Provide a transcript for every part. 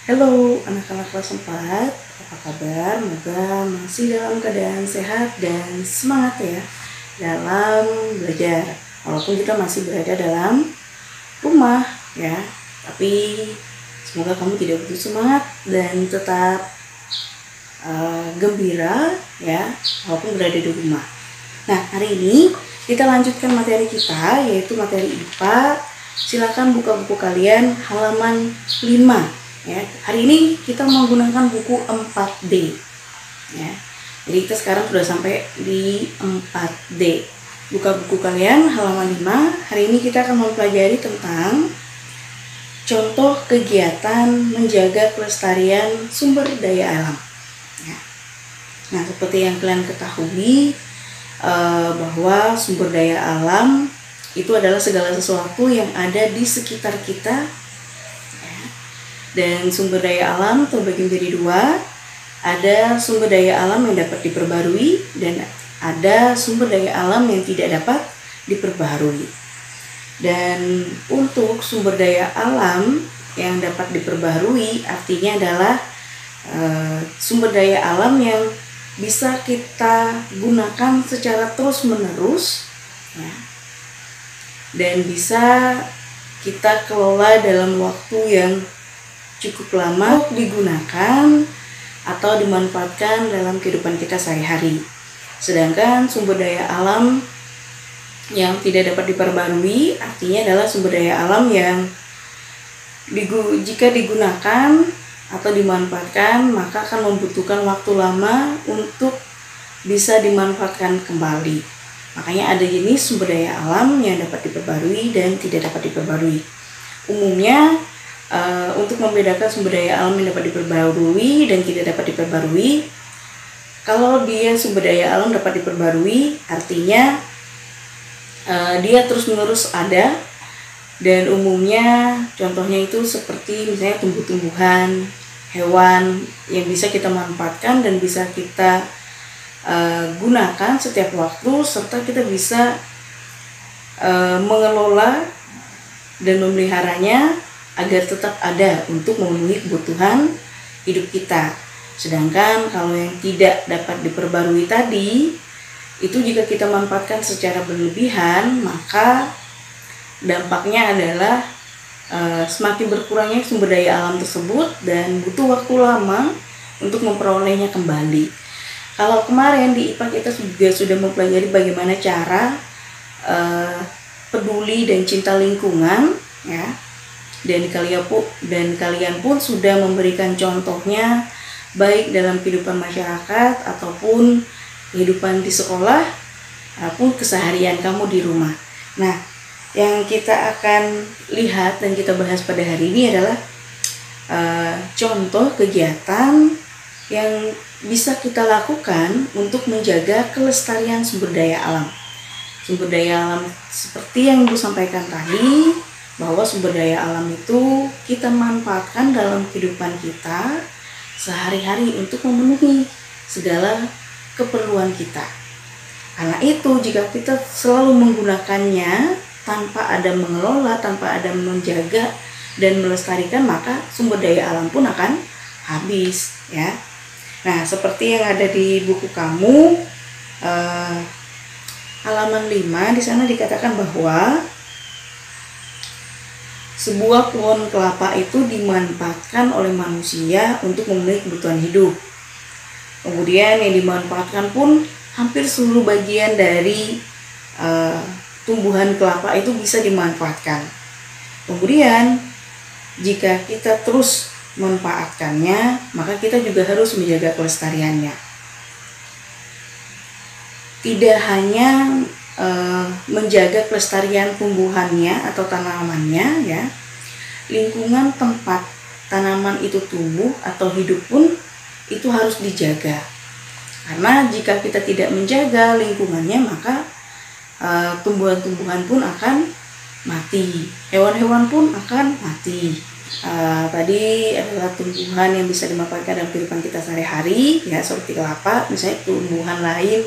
Halo anak-anak kelas 4, apa kabar? Semoga masih dalam keadaan sehat dan semangat ya dalam belajar. Walaupun kita masih berada dalam rumah ya, tapi semoga kamu tidak putus semangat dan tetap gembira ya, walaupun berada di rumah. Nah, hari ini kita lanjutkan materi kita, yaitu materi IPA. Silakan buka buku kalian halaman 5. Ya, hari ini kita menggunakan buku 4D. Ya, jadi kita sekarang sudah sampai di 4D. Buka buku kalian halaman 5. Hari ini kita akan mempelajari tentang contoh kegiatan menjaga kelestarian sumber daya alam. Ya. Nah, seperti yang kalian ketahui bahwa sumber daya alam itu adalah segala sesuatu yang ada di sekitar kita. Dan sumber daya alam terbagi menjadi dua. Ada sumber daya alam yang dapat diperbarui dan ada sumber daya alam yang tidak dapat diperbarui. Dan untuk sumber daya alam yang dapat diperbarui artinya adalah sumber daya alam yang bisa kita gunakan secara terus-menerus ya, dan bisa kita kelola dalam waktu yang cukup lama digunakan atau dimanfaatkan dalam kehidupan kita sehari-hari. Sedangkan sumber daya alam yang tidak dapat diperbarui artinya adalah sumber daya alam yang jika digunakan atau dimanfaatkan maka akan membutuhkan waktu lama untuk bisa dimanfaatkan kembali. Makanya ada jenis sumber daya alam yang dapat diperbarui dan tidak dapat diperbarui. Umumnya untuk membedakan sumber daya alam yang dapat diperbarui dan tidak dapat diperbarui, kalau dia sumber daya alam dapat diperbarui artinya dia terus-menerus ada, dan umumnya contohnya itu seperti misalnya tumbuh-tumbuhan, hewan yang bisa kita manfaatkan dan bisa kita gunakan setiap waktu, serta kita bisa mengelola dan memeliharanya agar tetap ada untuk memenuhi kebutuhan hidup kita. Sedangkan kalau yang tidak dapat diperbarui tadi, itu jika kita manfaatkan secara berlebihan, maka dampaknya adalah semakin berkurangnya sumber daya alam tersebut dan butuh waktu lama untuk memperolehnya kembali. Kalau kemarin di IPA kita juga sudah mempelajari bagaimana cara peduli dan cinta lingkungan ya. Dan kalian pun sudah memberikan contohnya baik dalam kehidupan masyarakat ataupun kehidupan di sekolah ataupun keseharian kamu di rumah. Nah, yang kita akan lihat dan kita bahas pada hari ini adalah contoh kegiatan yang bisa kita lakukan untuk menjaga kelestarian sumber daya alam. Sumber daya alam seperti yang Ibu sampaikan tadi, bahwa sumber daya alam itu kita manfaatkan dalam kehidupan kita sehari-hari untuk memenuhi segala keperluan kita. Karena itu jika kita selalu menggunakannya tanpa ada mengelola, tanpa ada menjaga dan melestarikan, maka sumber daya alam pun akan habis ya. Nah, seperti yang ada di buku kamu halaman 5, di sana dikatakan bahwa sebuah pohon kelapa itu dimanfaatkan oleh manusia untuk memenuhi kebutuhan hidup. Kemudian yang dimanfaatkan pun hampir seluruh bagian dari tumbuhan kelapa itu bisa dimanfaatkan. Kemudian jika kita terus memanfaatkannya, maka kita juga harus menjaga kelestariannya. Tidak hanya menjaga kelestarian tumbuhannya atau tanamannya ya, lingkungan tempat tanaman itu tumbuh atau hidup pun itu harus dijaga. Karena jika kita tidak menjaga lingkungannya, maka tumbuhan-tumbuhan pun akan mati, hewan-hewan pun akan mati. Tadi adalah tumbuhan yang bisa dimanfaatkan dalam kehidupan kita sehari-hari ya, seperti kelapa, misalnya tumbuhan lain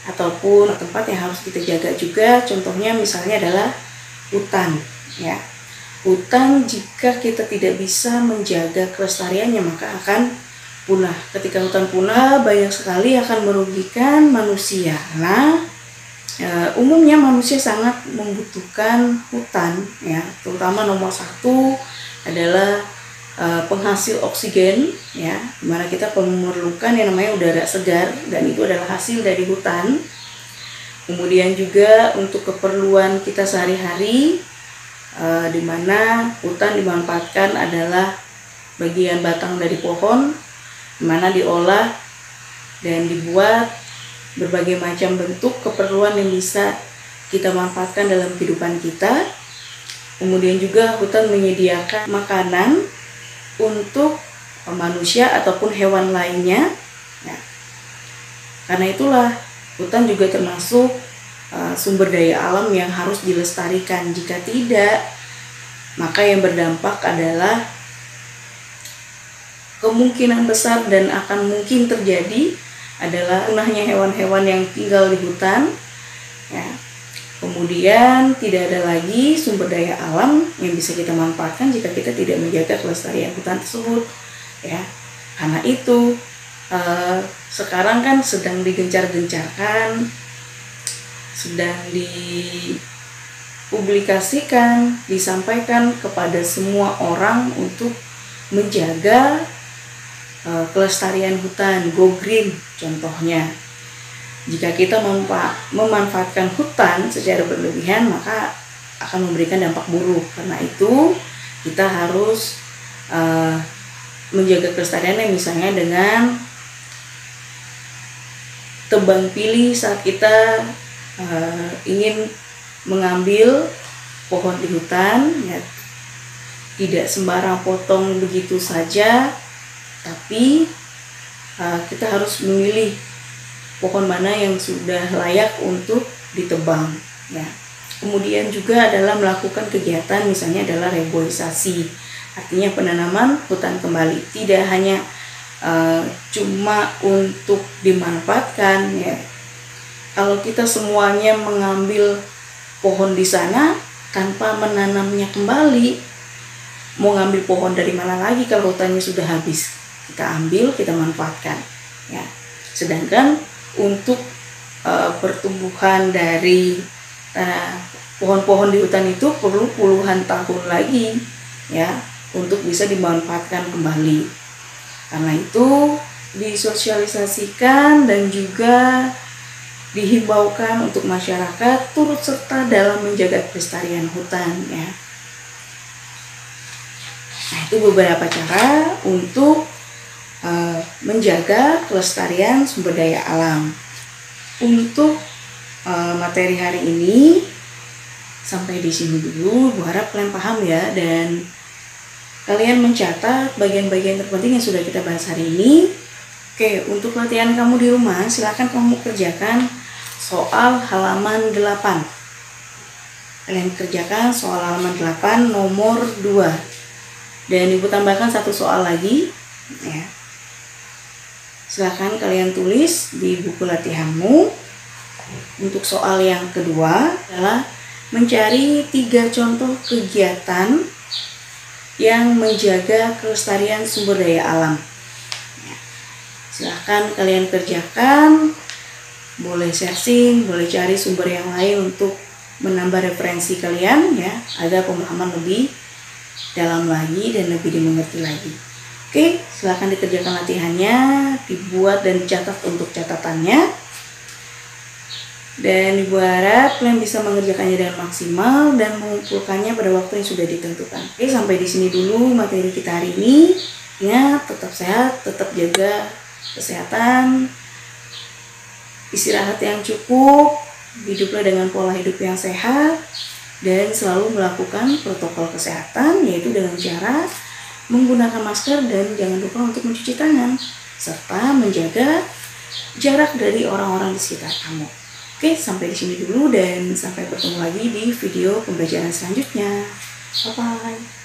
ataupun tempat yang harus kita jaga juga, contohnya misalnya adalah hutan ya. hutan jika kita tidak bisa menjaga kelestariannya maka akan punah. Ketika hutan punah, banyak sekali akan merugikan manusia. Nah, umumnya manusia sangat membutuhkan hutan, ya, terutama nomor satu adalah penghasil oksigen, ya, dimana kita memerlukan yang namanya udara segar dan itu adalah hasil dari hutan. Kemudian juga untuk keperluan kita sehari-hari, di mana hutan dimanfaatkan adalah bagian batang dari pohon, di mana diolah dan dibuat berbagai macam bentuk keperluan yang bisa kita manfaatkan dalam kehidupan kita. Kemudian juga hutan menyediakan makanan untuk manusia ataupun hewan lainnya. Nah, karena itulah hutan juga termasuk sumber daya alam yang harus dilestarikan. Jika tidak, maka yang berdampak adalah kemungkinan besar dan akan mungkin terjadi adalah punahnya hewan-hewan yang tinggal di hutan, ya. Kemudian tidak ada lagi sumber daya alam yang bisa kita manfaatkan jika kita tidak menjaga kelestarian hutan tersebut, ya. Karena itu sekarang kan sedang digencar-gencarkan, sedang dipublikasikan, disampaikan kepada semua orang untuk menjaga kelestarian hutan, go green contohnya. Jika kita memanfaatkan hutan secara berlebihan maka akan memberikan dampak buruk. Karena itu kita harus menjaga kelestariannya misalnya dengan tebang pilih saat kita ingin mengambil pohon di hutan, ya, tidak sembarang potong begitu saja, tapi kita harus memilih pohon mana yang sudah layak untuk ditebang, ya. Kemudian juga adalah melakukan kegiatan misalnya adalah reboisasi, artinya penanaman hutan kembali, tidak hanya cuma untuk dimanfaatkan, ya. Kalau kita semuanya mengambil pohon di sana tanpa menanamnya kembali, mau ngambil pohon dari mana lagi kalau hutannya sudah habis? Kita ambil, kita manfaatkan, ya. Sedangkan untuk pertumbuhan dari pohon-pohon di hutan itu perlu puluhan tahun lagi, ya, untuk bisa dimanfaatkan kembali. Karena itu disosialisasikan dan juga dihimbaukan untuk masyarakat turut serta dalam menjaga kelestarian hutan, ya. Nah, itu beberapa cara untuk menjaga kelestarian sumber daya alam. Untuk materi hari ini sampai di sini dulu. Bu harap kalian paham, ya, dan kalian mencatat bagian-bagian terpenting yang sudah kita bahas hari ini. Oke, untuk latihan kamu di rumah, silakan kamu kerjakan soal halaman 8. Kalian kerjakan soal halaman 8 nomor 2. Dan Ibu tambahkan satu soal lagi, ya. Silakan kalian tulis di buku latihanmu. Untuk soal yang kedua adalah mencari 3 contoh kegiatan yang menjaga kelestarian sumber daya alam. Ya. Silakan kalian kerjakan, boleh searching, boleh cari sumber yang lain untuk menambah referensi kalian, ya, agar pemahaman lebih dalam lagi dan lebih dimengerti lagi. Oke, silakan dikerjakan latihannya, dibuat dan dicatat untuk catatannya. Dan Ibu harap kalian bisa mengerjakannya dengan maksimal dan mengumpulkannya pada waktu yang sudah ditentukan. Oke, sampai di sini dulu materi kita hari ini. Ingat, tetap sehat, tetap jaga kesehatan, istirahat yang cukup, hiduplah dengan pola hidup yang sehat, dan selalu melakukan protokol kesehatan, yaitu dengan cara menggunakan masker dan jangan lupa untuk mencuci tangan, serta menjaga jarak dari orang-orang di sekitar kamu. Oke, sampai di sini dulu dan sampai bertemu lagi di video pembelajaran selanjutnya. Bye-bye.